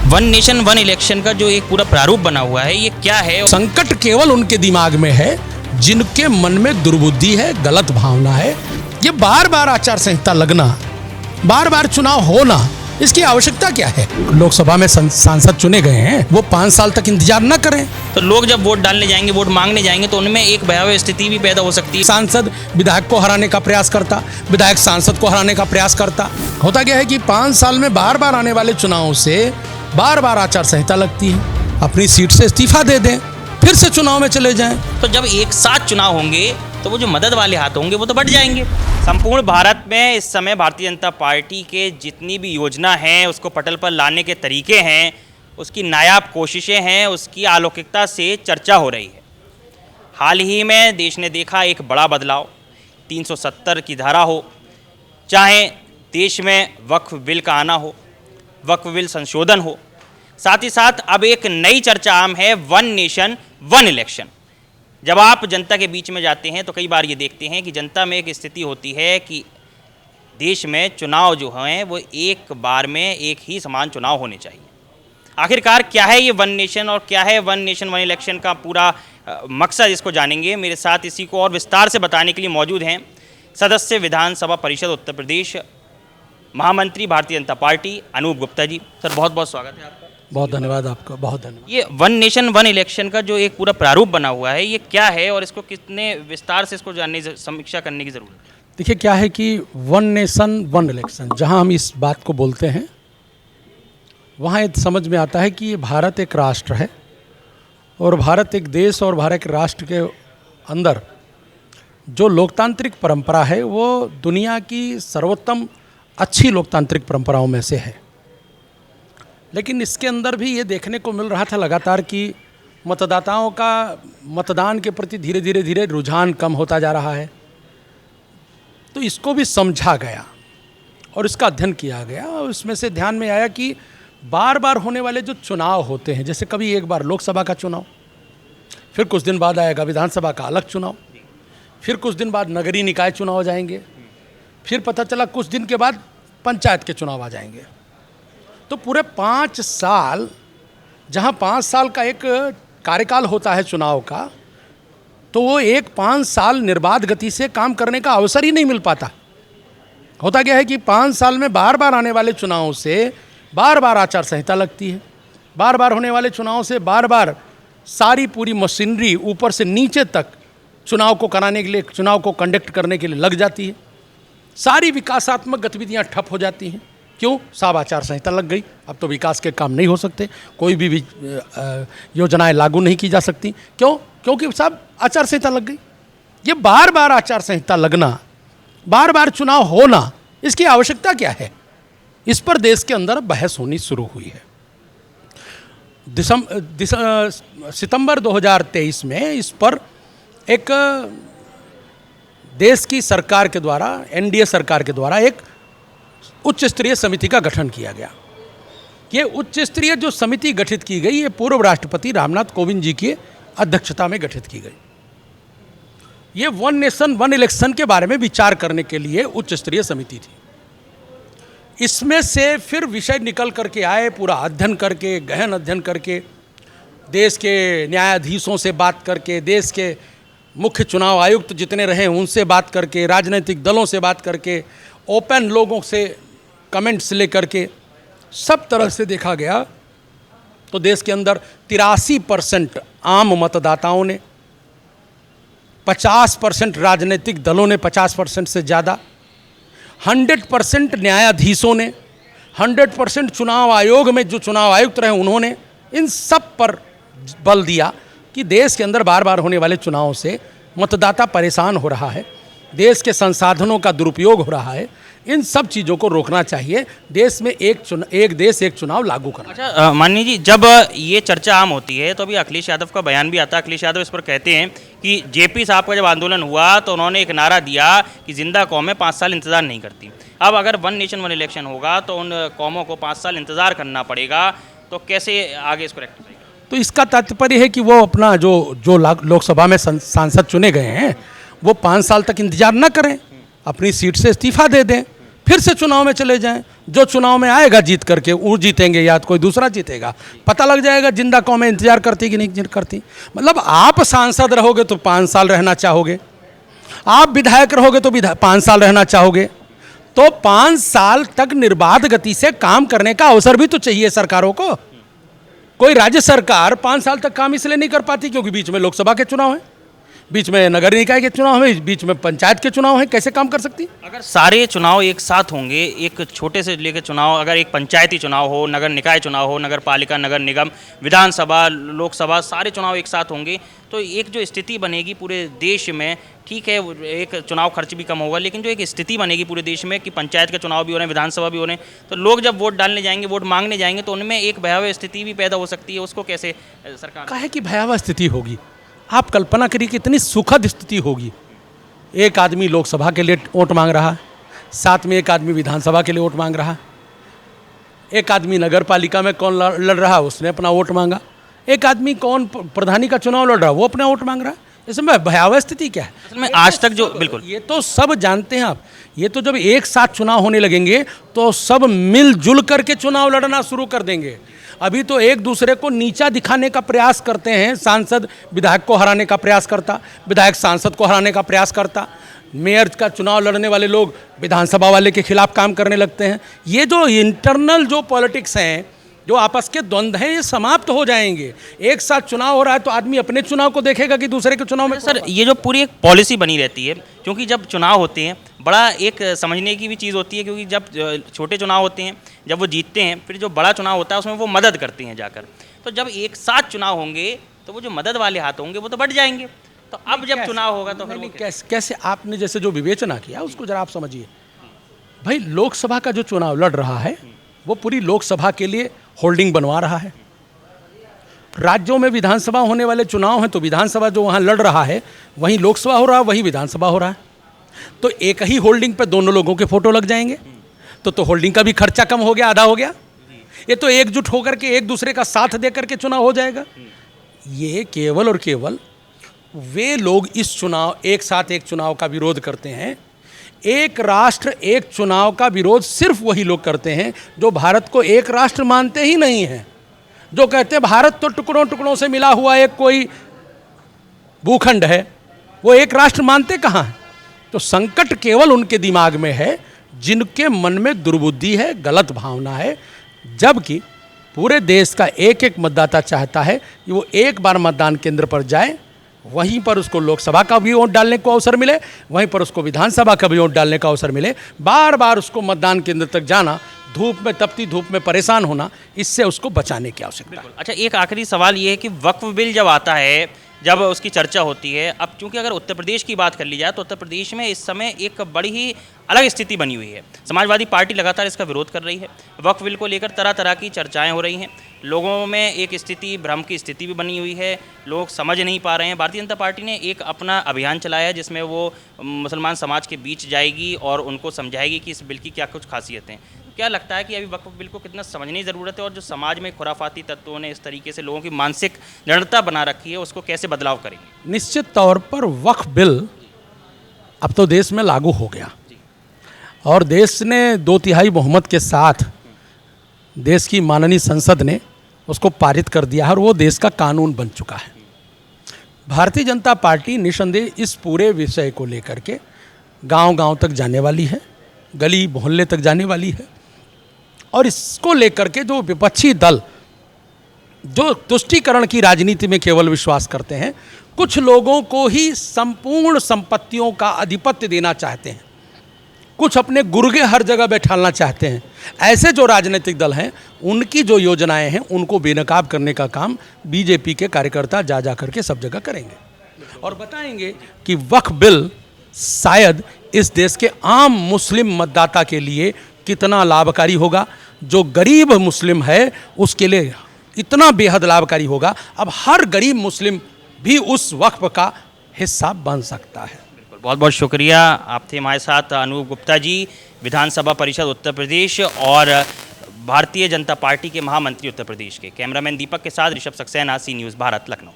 One nation one election का जो एक पूरा प्रारूप बना हुआ है, ये क्या है? संकट केवल उनके दिमाग में है जिनके मन में दुर्बुद्धि है, गलत भावना है। ये बार बार आचार संहिता लगना, बार बार चुनाव होना, इसकी आवश्यकता क्या है? लोकसभा में सांसद चुने गए हैं, वो 5 साल तक इंतजार न करें। तो लोग जब वोट डालने जाएंगे, वोट मांगने जाएंगे, तो उनमें एक भयावह स्थिति भी पैदा हो सकती है। सांसद विधायक को हराने का प्रयास करता, विधायक सांसद को हराने का प्रयास करता। होता क्या है कि 5 साल में बार बार आने वाले चुनावों से बार बार आचार संहिता लगती है। अपनी सीट से इस्तीफा दे दें, फिर से चुनाव में चले जाएं। तो जब एक साथ चुनाव होंगे तो वो जो मदद वाले हाथ होंगे वो तो बढ़ जाएंगे। संपूर्ण भारत में इस समय भारतीय जनता पार्टी के जितनी भी योजना हैं, उसको पटल पर लाने के तरीके हैं, उसकी नायाब कोशिशें हैं, उसकी अलौकिकता से चर्चा हो रही है। हाल ही में देश ने देखा एक बड़ा बदलाव, 370 की धारा हो, चाहे देश में वक्फ बिल का आना हो, वक्फ बिल संशोधन हो, साथ ही साथ अब एक नई चर्चा आम है, वन नेशन वन इलेक्शन। जब आप जनता के बीच में जाते हैं तो कई बार ये देखते हैं कि जनता में एक स्थिति होती है कि देश में चुनाव जो हैं वो एक बार में एक ही समान चुनाव होने चाहिए। आखिरकार क्या है ये वन नेशन और क्या है वन नेशन वन इलेक्शन का पूरा मकसद, इसको जानेंगे। मेरे साथ इसी को और विस्तार से बताने के लिए मौजूद हैं सदस्य विधानसभा परिषद उत्तर प्रदेश, महामंत्री भारतीय जनता पार्टी अनूप गुप्ता जी। सर बहुत बहुत स्वागत है आपका। बहुत धन्यवाद आपका, बहुत धन्यवाद। ये वन नेशन वन इलेक्शन का जो एक पूरा प्रारूप बना हुआ है, ये क्या है और इसको कितने विस्तार से इसको जानने, समीक्षा करने की ज़रूरत है? देखिए क्या है कि वन नेशन वन इलेक्शन जहां हम इस बात को बोलते हैं, वहां ये समझ में आता है कि ये भारत एक राष्ट्र है और भारत एक देश और भारत के राष्ट्र के अंदर जो लोकतांत्रिक परंपरा है वो दुनिया की सर्वोत्तम अच्छी लोकतांत्रिक परंपराओं में से है। लेकिन इसके अंदर भी ये देखने को मिल रहा था लगातार कि मतदाताओं का मतदान के प्रति धीरे धीरे रुझान कम होता जा रहा है। तो इसको भी समझा गया और इसका अध्ययन किया गया और इसमें से ध्यान में आया कि बार बार होने वाले जो चुनाव होते हैं, जैसे कभी एक बार लोकसभा का चुनाव, फिर कुछ दिन बाद आएगा विधानसभा का अलग चुनाव, फिर कुछ दिन बाद नगरीय निकाय चुनाव हो जाएंगे, फिर पता चला कुछ दिन के बाद पंचायत के चुनाव आ जाएंगे। तो पूरे 5 साल, जहां 5 साल का एक कार्यकाल होता है चुनाव का, तो वो एक 5 साल निर्बाध गति से काम करने का अवसर ही नहीं मिल पाता। होता क्या है कि 5 साल में बार बार आने वाले चुनावों से बार बार आचार संहिता लगती है, बार बार होने वाले चुनावों से बार बार सारी पूरी मशीनरी ऊपर से नीचे तक चुनाव को कराने के लिए, चुनाव को कंडक्ट करने के लिए लग जाती है। सारी विकासात्मक गतिविधियां ठप हो जाती हैं। क्यों? साहब आचार संहिता लग गई, अब तो विकास के काम नहीं हो सकते, कोई भी योजनाएं लागू नहीं की जा सकती। क्यों? क्योंकि साहब आचार संहिता लग गई। ये बार बार आचार संहिता लगना, बार बार चुनाव होना, इसकी आवश्यकता क्या है? इस पर देश के अंदर बहस होनी शुरू हुई है। सितंबर 2023 में इस पर एक देश की सरकार के द्वारा, एनडीए सरकार के द्वारा एक उच्च स्तरीय समिति का गठन किया गया। ये उच्च स्तरीय जो समिति गठित की गई, ये पूर्व राष्ट्रपति रामनाथ कोविंद जी की अध्यक्षता में गठित की गई। ये वन नेशन वन इलेक्शन के बारे में विचार करने के लिए उच्च स्तरीय समिति थी। इसमें से फिर विषय निकल करके आए, पूरा अध्ययन करके, गहन अध्ययन करके, देश के न्यायाधीशों से बात करके, देश के मुख्य चुनाव आयुक्त जितने रहे उनसे बात करके, राजनीतिक दलों से बात करके, ओपन लोगों से कमेंट्स लेकर के, सब तरह से देखा गया तो देश के अंदर 83% आम मतदाताओं ने, 50% राजनीतिक दलों ने, 50% से ज़्यादा, 100% न्यायाधीशों ने, 100% चुनाव आयोग में जो चुनाव आयुक्त रहे उन्होंने, इन सब पर बल दिया कि देश के अंदर बार बार होने वाले चुनावों से मतदाता परेशान हो रहा है, देश के संसाधनों का दुरुपयोग हो रहा है, इन सब चीज़ों को रोकना चाहिए, देश में एक देश एक चुनाव लागू करना। अच्छा माननीय जी, जब ये चर्चा आम होती है तो अभी अखिलेश यादव का बयान भी आता है। अखिलेश यादव इस पर कहते हैं कि जेपी साहब का जब आंदोलन हुआ तो उन्होंने एक नारा दिया कि जिंदा कौमें 5 साल इंतजार नहीं करती। अब अगर वन नेशन वन इलेक्शन होगा तो उन कौमों को 5 साल इंतजार करना पड़ेगा, तो कैसे आगे इसको रेक्टिफाई? तो इसका तात्पर्य है कि वो अपना जो लोकसभा में सांसद चुने गए हैं वो 5 साल तक इंतजार न करें, अपनी सीट से इस्तीफा दे दें, फिर से चुनाव में चले जाएं। जो चुनाव में आएगा जीत करके वो जीतेंगे या कोई दूसरा जीतेगा, पता लग जाएगा। जिंदा कौमें इंतजार करती कि नहीं करती। मतलब आप सांसद रहोगे तो 5 साल रहना चाहोगे, आप विधायक रहोगे तो 5 साल रहना चाहोगे, तो 5 साल तक निर्बाध गति से काम करने का अवसर भी तो चाहिए सरकारों को। कोई राज्य सरकार 5 साल तक काम इसलिए नहीं कर पाती क्योंकि बीच में लोकसभा के चुनाव हैं, बीच में नगर निकाय के चुनाव हैं, बीच में पंचायत के चुनाव हैं, कैसे काम कर सकती? अगर सारे चुनाव एक साथ होंगे, एक छोटे से लेकर चुनाव, अगर एक पंचायती चुनाव हो, नगर निकाय चुनाव हो, नगर पालिका, नगर निगम, विधानसभा, लोकसभा, सारे चुनाव एक साथ होंगे तो एक जो स्थिति बनेगी पूरे देश में, ठीक है एक चुनाव खर्च भी कम होगा, लेकिन जो एक स्थिति बनेगी पूरे देश में कि पंचायत के चुनाव भी हो रहे हैं, विधानसभा भी हो रहे हैं, तो लोग जब वोट डालने जाएंगे, वोट मांगने जाएंगे तो उनमें एक भयावह स्थिति भी पैदा हो सकती है। उसको कैसे सरकार काहे की भयावह स्थिति होगी? आप कल्पना करिए कितनी सुखद स्थिति होगी। एक आदमी लोकसभा के लिए वोट मांग रहा है, साथ में एक आदमी विधानसभा के लिए वोट मांग रहा है, एक आदमी नगर पालिका में कौन लड़ रहा है उसने अपना वोट मांगा, एक आदमी कौन प्रधानी का चुनाव लड़ रहा है वो अपना वोट मांग रहा है। इसमें भयावह स्थिति क्या है? असल में आज तक जो बिल्कुल ये तो सब जानते हैं आप। ये तो जब एक साथ चुनाव होने लगेंगे तो सब मिलजुल करके चुनाव लड़ना शुरू कर देंगे। अभी तो एक दूसरे को नीचा दिखाने का प्रयास करते हैं। सांसद विधायक को हराने का प्रयास करता, विधायक सांसद को हराने का प्रयास करता, मेयर का चुनाव लड़ने वाले लोग विधानसभा वाले के खिलाफ काम करने लगते हैं। ये जो इंटरनल जो पॉलिटिक्स हैं, जो आपस के द्वंद्व हैं, ये समाप्त हो जाएंगे। एक साथ चुनाव हो रहा है तो आदमी अपने चुनाव को देखेगा कि दूसरे के चुनाव में। सर ये जो पूरी एक पॉलिसी बनी रहती है, क्योंकि जब चुनाव होते हैं बड़ा एक समझने की भी चीज़ होती है, क्योंकि जब छोटे चुनाव होते हैं जब वो जीतते हैं, फिर जो बड़ा चुनाव होता है उसमें वो मदद करते हैं जाकर। तो जब एक साथ चुनाव होंगे तो वो जो मदद वाले हाथ होंगे वो तो बढ़ जाएंगे। तो अब जब चुनाव होगा तो फिर वो कैसे आपने जैसे जो विवेचना किया उसको जरा आप समझिए। भाई लोकसभा का जो चुनाव लड़ रहा है वो पूरी लोकसभा के लिए होल्डिंग बनवा रहा है। राज्यों में विधानसभा होने वाले चुनाव हैं तो विधानसभा जो वहाँ लड़ रहा है वहीं लोकसभा हो रहा है, वहीं विधानसभा हो रहा है, तो एक ही होल्डिंग पे दोनों लोगों के फोटो लग जाएंगे तो होल्डिंग का भी खर्चा कम हो गया, आधा हो गया। ये तो एकजुट होकर के एक दूसरे का साथ दे करके चुनाव हो जाएगा। ये केवल और केवल वे लोग इस चुनाव एक साथ एक चुनाव का विरोध करते हैं। एक राष्ट्र एक चुनाव का विरोध सिर्फ वही लोग करते हैं जो भारत को एक राष्ट्र मानते ही नहीं हैं, जो कहते हैं भारत तो टुकड़ों टुकड़ों से मिला हुआ एक कोई भूखंड है, वो एक राष्ट्र मानते कहाँ हैं? तो संकट केवल उनके दिमाग में है जिनके मन में दुर्बुद्धि है, गलत भावना है, जबकि पूरे देश का एक एक मतदाता चाहता है कि वो एक बार मतदान केंद्र पर जाए, वहीं पर उसको लोकसभा का भी वोट डालने को अवसर मिले, वहीं पर उसको विधानसभा का भी वोट डालने का अवसर मिले। बार बार उसको मतदान केंद्र तक जाना, धूप में तपती धूप में परेशान होना, इससे उसको बचाने की आवश्यकता है। अच्छा एक आखिरी सवाल ये है कि वक्फ बिल जब आता है, जब उसकी चर्चा होती है, अब चूंकि अगर उत्तर प्रदेश की बात कर ली जाए तो उत्तर प्रदेश में इस समय एक बड़ी ही अलग स्थिति बनी हुई है। समाजवादी पार्टी लगातार इसका विरोध कर रही है, वक्फ बिल को लेकर तरह तरह की चर्चाएं हो रही हैं, लोगों में एक स्थिति भ्रम की स्थिति भी बनी हुई है, लोग समझ नहीं पा रहे हैं। भारतीय जनता पार्टी ने एक अपना अभियान चलाया है जिसमें वो मुसलमान समाज के बीच जाएगी और उनको समझाएगी कि इस बिल की क्या कुछ खासियतें हैं। क्या लगता है कि अभी वक्फ बिल को कितना समझने की ज़रूरत है और जो समाज में खुराफाती तत्वों ने इस तरीके से लोगों की मानसिक दृढ़ता बना रखी है उसको कैसे बदलाव करेंगे? निश्चित तौर पर वक्फ बिल अब तो देश में लागू हो गया और देश ने 2/3 बहुमत के साथ देश की माननीय संसद ने उसको पारित कर दिया है और वो देश का कानून बन चुका है। भारतीय जनता पार्टी निस्संदेह इस पूरे विषय को लेकर के गांव-गांव तक जाने वाली है, गली मोहल्ले तक जाने वाली है और इसको लेकर के जो विपक्षी दल जो तुष्टीकरण की राजनीति में केवल विश्वास करते हैं, कुछ लोगों को ही संपूर्ण संपत्तियों का आधिपत्य देना चाहते हैं, कुछ अपने गुर्गे हर जगह बैठालना चाहते हैं, ऐसे जो राजनीतिक दल हैं उनकी जो योजनाएं हैं उनको बेनकाब करने का काम बीजेपी के कार्यकर्ता जा करके सब जगह करेंगे और बताएंगे कि वक्फ बिल शायद इस देश के आम मुस्लिम मतदाता के लिए कितना लाभकारी होगा। जो गरीब मुस्लिम है उसके लिए इतना बेहद लाभकारी होगा, अब हर गरीब मुस्लिम भी उस वक्फ का हिस्सा बन सकता है। बहुत बहुत शुक्रिया, आप थे हमारे साथ अनूप गुप्ता जी, विधानसभा परिषद उत्तर प्रदेश और भारतीय जनता पार्टी के महामंत्री उत्तर प्रदेश के। कैमरामैन दीपक के साथ ऋषभ सक्सेना, सी न्यूज़ भारत, लखनऊ।